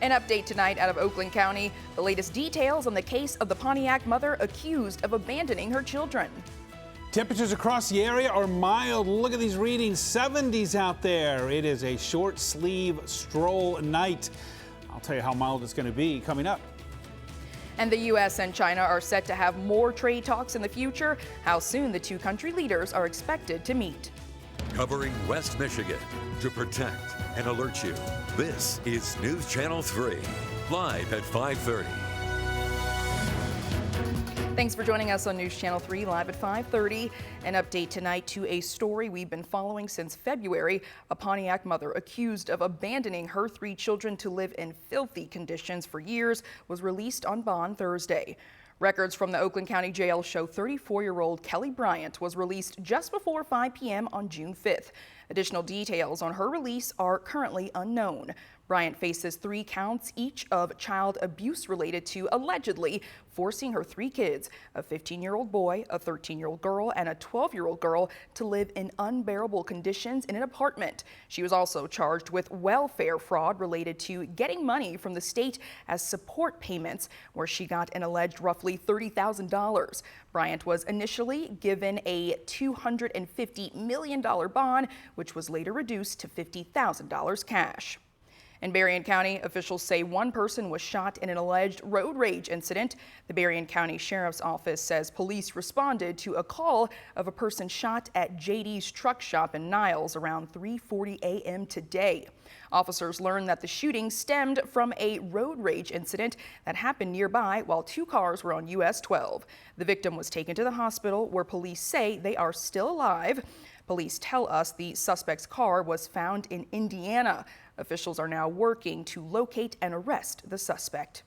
An update tonight out of Oakland County. The latest details on the case of the Pontiac mother accused of abandoning her children. Temperatures across the area are mild. Look at these readings, 70s out there. It is a short sleeve stroll night. I'll tell you how mild it's going to be coming up. And the U.S. and China are set to have more trade talks in the future. How soon the two country leaders are expected to meet. Covering West Michigan to protect and alert you. This is News Channel 3, live at 5:30. Thanks for joining us on News Channel 3 live at 5:30. An update tonight to a story we've been following since February. A Pontiac mother accused of abandoning her 3 children to live in filthy conditions for years was released on bond Thursday. Records from the Oakland County Jail show 34-year-old Kelly Bryant was released just before 5 p.m. on June 5th. Additional details on her release are currently unknown. Bryant faces 3 counts, each of child abuse related to allegedly forcing her 3 kids, a 15-year-old boy, a 13-year-old girl, and a 12-year-old girl, to live in unbearable conditions in an apartment. She was also charged with welfare fraud related to getting money from the state as support payments, where she got an alleged roughly $30,000. Bryant was initially given a $250 million bond, which was later reduced to $50,000 cash. In Berrien County, officials say 1 person was shot in an alleged road rage incident. The Berrien County Sheriff's Office says police responded to a call of a person shot at JD's truck shop in Niles around 3:40 a.m. today. Officers learned that the shooting stemmed from a road rage incident that happened nearby while 2 cars were on US 12. The victim was taken to the hospital, where police say they are still alive. Police tell us the suspect's car was found in Indiana. Officials are now working to locate and arrest the suspect.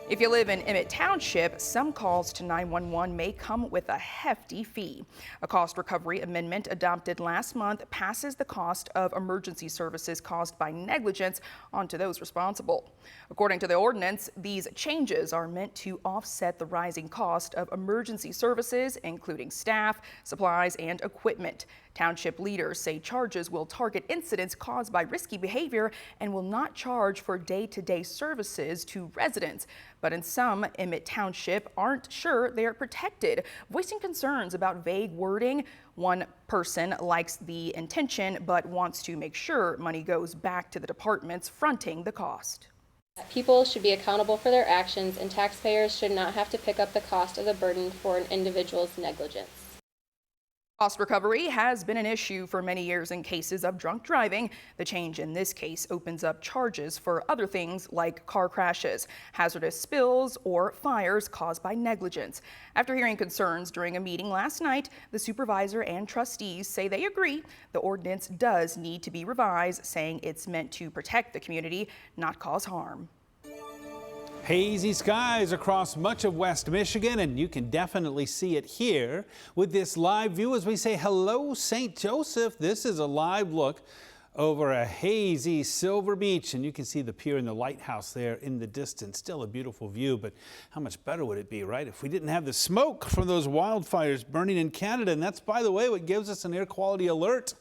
If you live in Emmett Township, some calls to 911 may come with a hefty fee. A cost recovery amendment adopted last month passes the cost of emergency services caused by negligence onto those responsible. According to the ordinance, these changes are meant to offset the rising cost of emergency services, including staff, supplies, and equipment. Township leaders say charges will target incidents caused by risky behavior and will not charge for day-to-day services to residents. But in some, Emmett Township aren't sure they are protected, voicing concerns about vague wording. One person likes the intention but wants to make sure money goes back to the departments fronting the cost. People should be accountable for their actions, and taxpayers should not have to pick up the cost of the burden for an individual's negligence. Cost recovery has been an issue for many years in cases of drunk driving. The change in this case opens up charges for other things like car crashes, hazardous spills, or fires caused by negligence. After hearing concerns during a meeting last night, the supervisor and trustees say they agree the ordinance does need to be revised, saying it's meant to protect the community, not cause harm. Hazy skies across much of West Michigan, and you can definitely see it here with this live view as we say hello St. Joseph. This is a live look over a hazy Silver Beach, and you can see the pier and the lighthouse there in the distance. Still a beautiful view, but how much better would it be, right, if we didn't have the smoke from those wildfires burning in Canada? And that's, by the way, what gives us an air quality alert.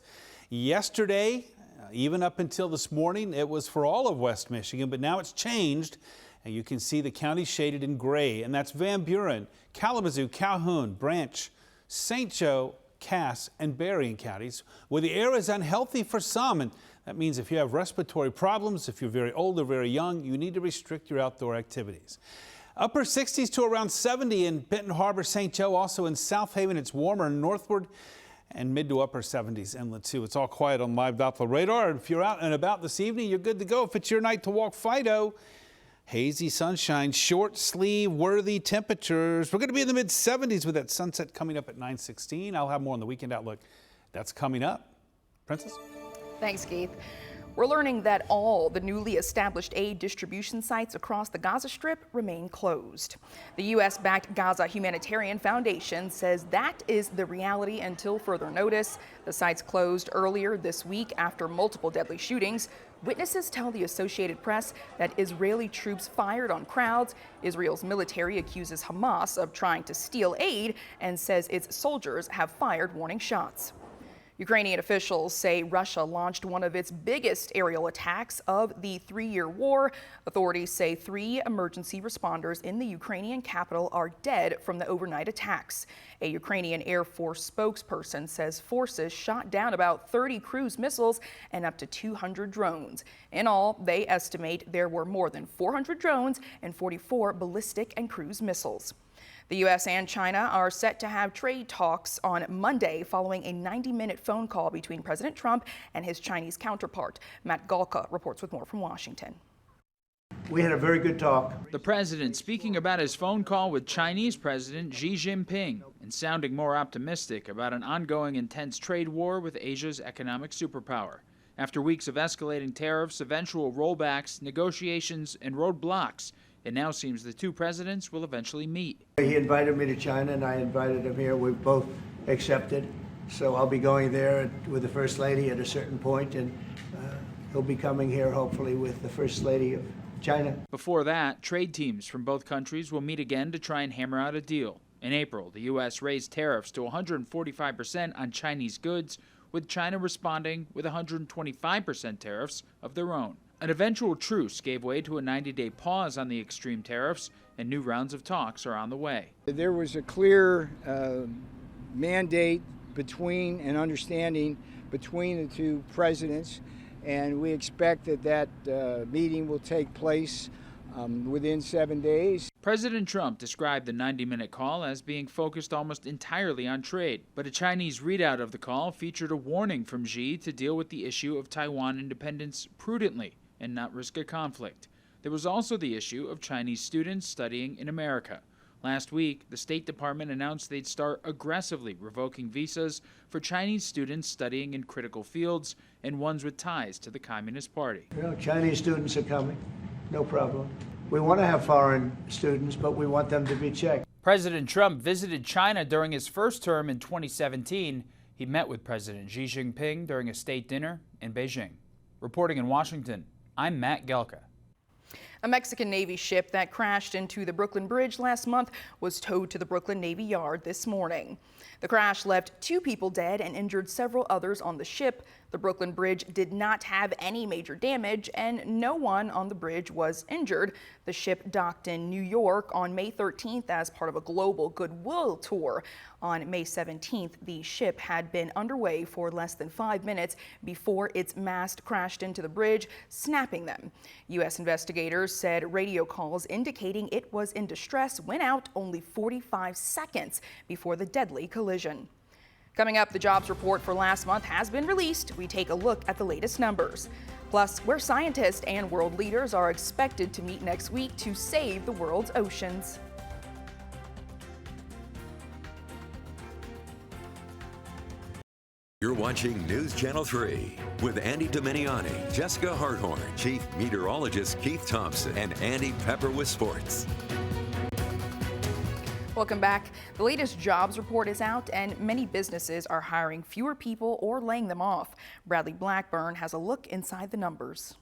Yesterday, even up until this morning, it was for all of West Michigan, but now it's changed. And you can see the county shaded in gray, and that's Van Buren, Kalamazoo, Calhoun, Branch, St. Joe, Cass, and Berrien counties, where the air is unhealthy for some. And that means if you have respiratory problems, if you're very old or very young, you need to restrict your outdoor activities. Upper 60s to around 70 in Benton Harbor, St. Joe. Also in South Haven, it's warmer northward, and mid to upper 70s inland too. It's all quiet on live Doppler radar. If you're out and about this evening, you're good to go. If it's your night to walk Fido, hazy sunshine, short sleeve worthy temperatures. We're going to be in the mid 70s with that sunset coming up at 9:16. I'll have more on the weekend outlook. That's coming up. Princess? Thanks, Keith. We're learning that all the newly established aid distribution sites across the Gaza Strip remain closed. The U.S.-backed Gaza Humanitarian Foundation says that is the reality until further notice. The sites closed earlier this week after multiple deadly shootings. Witnesses tell the Associated Press that Israeli troops fired on crowds. Israel's military accuses Hamas of trying to steal aid and says its soldiers have fired warning shots. Ukrainian officials say Russia launched one of its biggest aerial attacks of the three-year war. Authorities say 3 emergency responders in the Ukrainian capital are dead from the overnight attacks. A Ukrainian Air Force spokesperson says forces shot down about 30 cruise missiles and up to 200 drones. In all, they estimate there were more than 400 drones and 44 ballistic and cruise missiles. The U.S. and China are set to have trade talks on Monday following a 90-minute phone call between President Trump and his Chinese counterpart. Matt Galka reports with more from Washington. We had a very good talk. The president speaking about his phone call with Chinese President Xi Jinping and sounding more optimistic about an ongoing intense trade war with Asia's economic superpower. After weeks of escalating tariffs, eventual rollbacks, negotiations, and roadblocks, it now seems the 2 presidents will eventually meet. He invited me to China and I invited him here. We've both accepted. So I'll be going there with the First Lady at a certain point, and he'll be coming here hopefully with the First Lady of China. Before that, trade teams from both countries will meet again to try and hammer out a deal. In April, the U.S. raised tariffs to 145% on Chinese goods, with China responding with 125% tariffs of their own. An eventual truce gave way to a 90-day pause on the extreme tariffs, and new rounds of talks are on the way. There was a clear mandate between and understanding between the 2 presidents, and we expect that meeting will take place within 7 days. President Trump described the 90-minute call as being focused almost entirely on trade, but a Chinese readout of the call featured a warning from Xi to deal with the issue of Taiwan independence prudently and not risk a conflict. There was also the issue of Chinese students studying in America. Last week, the State Department announced they'd start aggressively revoking visas for Chinese students studying in critical fields and ones with ties to the Communist Party. You know, Chinese students are coming, no problem. We want to have foreign students, but we want them to be checked. President Trump visited China during his first term in 2017. He met with President Xi Jinping during a state dinner in Beijing. Reporting in Washington, I'm Matt Gelka. A Mexican Navy ship that crashed into the Brooklyn Bridge last month was towed to the Brooklyn Navy Yard this morning. The crash left 2 people dead and injured several others on the ship. The Brooklyn Bridge did not have any major damage and no one on the bridge was injured. The ship docked in New York on May 13th as part of a global goodwill tour. On May 17th, the ship had been underway for less than 5 minutes before its mast crashed into the bridge, snapping them. U.S. investigators said radio calls indicating it was in distress went out only 45 seconds before the deadly collision. Coming up, the jobs report for last month has been released. We take a look at the latest numbers. Plus, where scientists and world leaders are expected to meet next week to save the world's oceans. You're watching News Channel 3 with Andy Dominiani, Jessica Harthorn, Chief Meteorologist Keith Thompson, and Andy Pepper with sports. Welcome back. The latest jobs report is out and many businesses are hiring fewer people or laying them off. Bradley Blackburn has a look inside the numbers.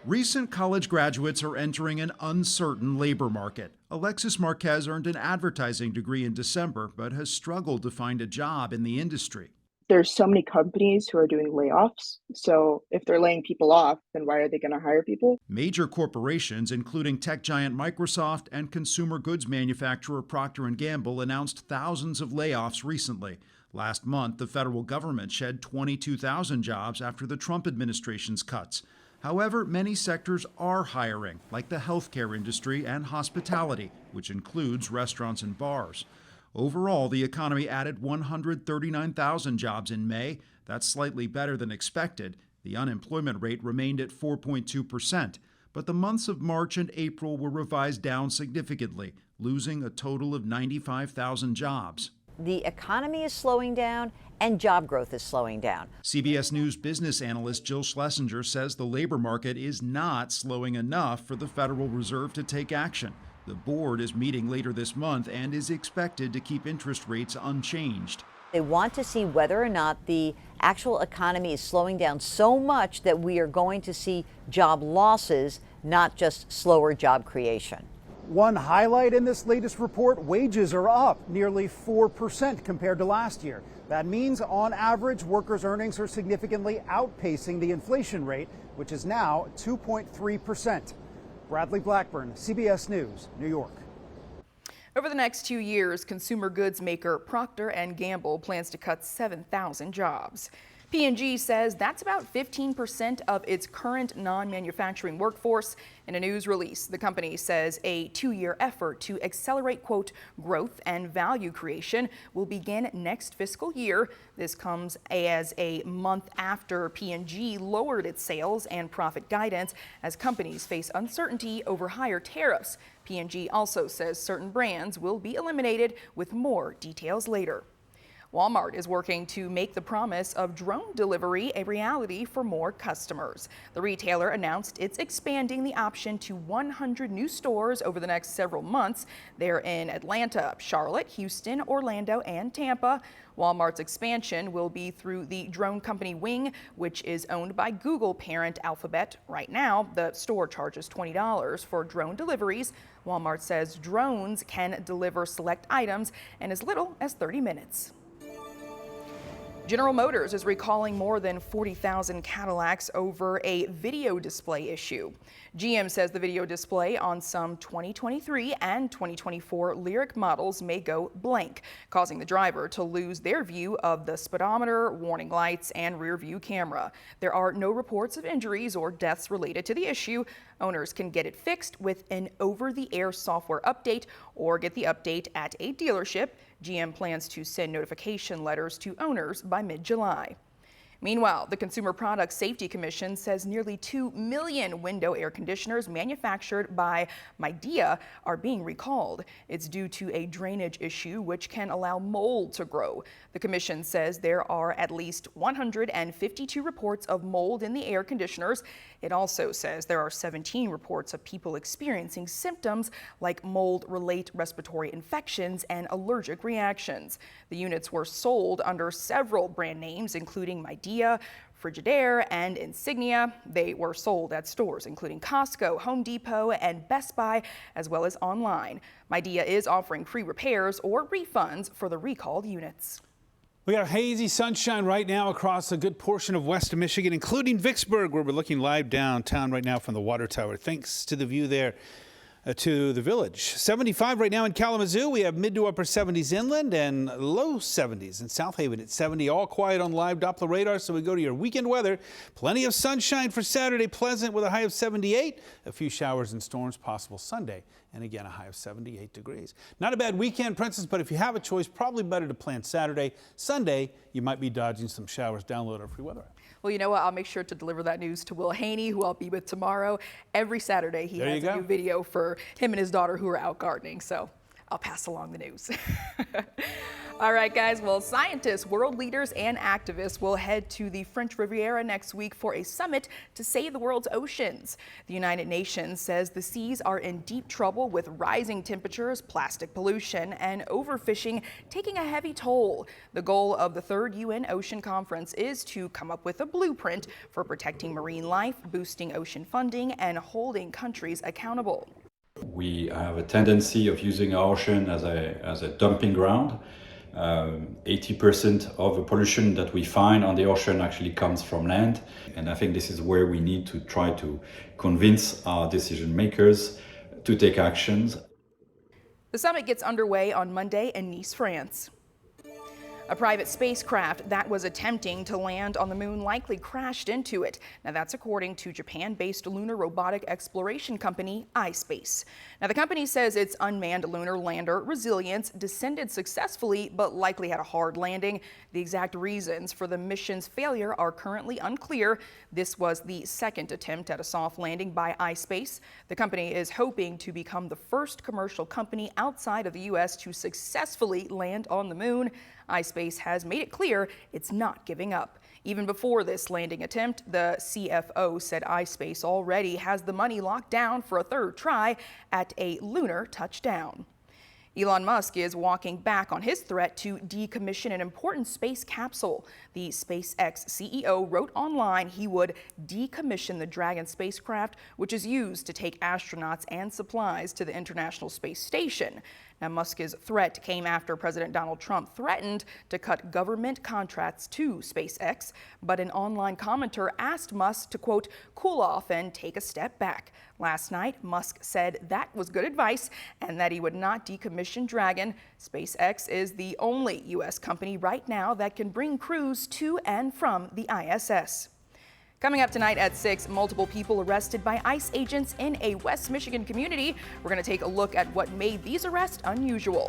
Recent college graduates are entering an uncertain labor market. Alexis Marquez earned an advertising degree in December, but has struggled to find a job in the industry. There's so many companies who are doing layoffs. So if they're laying people off, then why are they going to hire people? Major corporations, including tech giant Microsoft and consumer goods manufacturer Procter & Gamble, announced thousands of layoffs recently. Last month, the federal government shed 22,000 jobs after the Trump administration's cuts. However, many sectors are hiring, like the healthcare industry and hospitality, which includes restaurants and bars. Overall, the economy added 139,000 jobs in May. That's slightly better than expected. The unemployment rate remained at 4.2%, but the months of March and April were revised down significantly, losing a total of 95,000 jobs. The economy is slowing down and job growth is slowing down. CBS News business analyst Jill Schlesinger says the labor market is not slowing enough for the Federal Reserve to take action. The board is meeting later this month and is expected to keep interest rates unchanged. They want to see whether or not the actual economy is slowing down so much that we are going to see job losses, not just slower job creation. One highlight in this latest report, wages are up nearly 4% compared to last year. That means, on average, workers' earnings are significantly outpacing the inflation rate, which is now 2.3%. Bradley Blackburn, CBS News, New York. Over the next 2 years, consumer goods maker Procter & Gamble plans to cut 7,000 jobs. P&G says that's about 15% of its current non-manufacturing workforce. In a news release, the company says a 2-year effort to accelerate, quote, growth and value creation will begin next fiscal year. This comes as a month after P&G lowered its sales and profit guidance as companies face uncertainty over higher tariffs. P&G also says certain brands will be eliminated, with more details later. Walmart is working to make the promise of drone delivery a reality for more customers. The retailer announced it's expanding the option to 100 new stores over the next several months. They're in Atlanta, Charlotte, Houston, Orlando, and Tampa. Walmart's expansion will be through the drone company Wing, which is owned by Google parent Alphabet. Right now, the store charges $20 for drone deliveries. Walmart says drones can deliver select items in as little as 30 minutes. General Motors is recalling more than 40,000 Cadillacs over a video display issue. GM says the video display on some 2023 and 2024 Lyriq models may go blank, causing the driver to lose their view of the speedometer, warning lights, and rear view camera. There are no reports of injuries or deaths related to the issue. Owners can get it fixed with an over-the-air software update or get the update at a dealership. GM plans to send notification letters to owners by mid-July. Meanwhile, the Consumer Product Safety Commission says nearly 2 million window air conditioners manufactured by Midea are being recalled. It's due to a drainage issue which can allow mold to grow. The commission says there are at least 152 reports of mold in the air conditioners. It also says there are 17 reports of people experiencing symptoms like mold-related respiratory infections and allergic reactions. The units were sold under several brand names, including Midea, Frigidaire, and Insignia. They were sold at stores including Costco, Home Depot, and Best Buy, as well as online. Midea is offering free repairs or refunds for the recalled units. We got hazy sunshine right now across a good portion of West Michigan, including Vicksburg, where we're looking live downtown right now from the water tower. Thanks to the view there to the village. 75 right now in Kalamazoo. We have mid to upper 70s inland and low 70s in South Haven at 70. All quiet on live Doppler radar. So we go to your weekend weather. Plenty of sunshine for Saturday, pleasant with a high of 78. A few showers and storms possible Sunday. And again, a high of 78 degrees. Not a bad weekend, Princess, but if you have a choice, probably better to plan Saturday. Sunday, you might be dodging some showers. Download our free weather app. Well, you know what? I'll make sure to deliver that news to Will Haney, who I'll be with tomorrow. Every Saturday, he has a new video for him and his daughter who are out gardening. So I'll pass along the news. All right, guys. Well, scientists, world leaders, and activists will head to the French Riviera next week for a summit to save the world's oceans. The United Nations says the seas are in deep trouble with rising temperatures, plastic pollution, and overfishing taking a heavy toll. The goal of the third UN Ocean Conference is to come up with a blueprint for protecting marine life, boosting ocean funding, and holding countries accountable. We have a tendency of using our ocean as a dumping ground. 80% of the pollution that we find on the ocean actually comes from land. And I think this is where we need to try to convince our decision makers to take actions. The summit gets underway on Monday in Nice, France. A private spacecraft that was attempting to land on the moon likely crashed into it. Now that's according to Japan-based lunar robotic exploration company iSpace. Now the company says its unmanned lunar lander Resilience descended successfully but likely had a hard landing. The exact reasons for the mission's failure are currently unclear. This was the second attempt at a soft landing by iSpace. The company is hoping to become the first commercial company outside of the U.S. to successfully land on the moon. iSpace has made it clear it's not giving up. Even before this landing attempt, the CFO said iSpace already has the money locked down for a third try at a lunar touchdown. Elon Musk is walking back on his threat to decommission an important space capsule. The SpaceX CEO wrote online he would decommission the Dragon spacecraft, which is used to take astronauts and supplies to the International Space Station. Now, Musk's threat came after President Donald Trump threatened to cut government contracts to SpaceX, but an online commenter asked Musk to, quote, cool off and take a step back. Last night, Musk said that was good advice and that he would not decommission Dragon. SpaceX is the only U.S. company right now that can bring crews to and from the ISS. Coming up tonight at 6, multiple people arrested by ICE agents in a West Michigan community. We're going to take a look at what made these arrests unusual.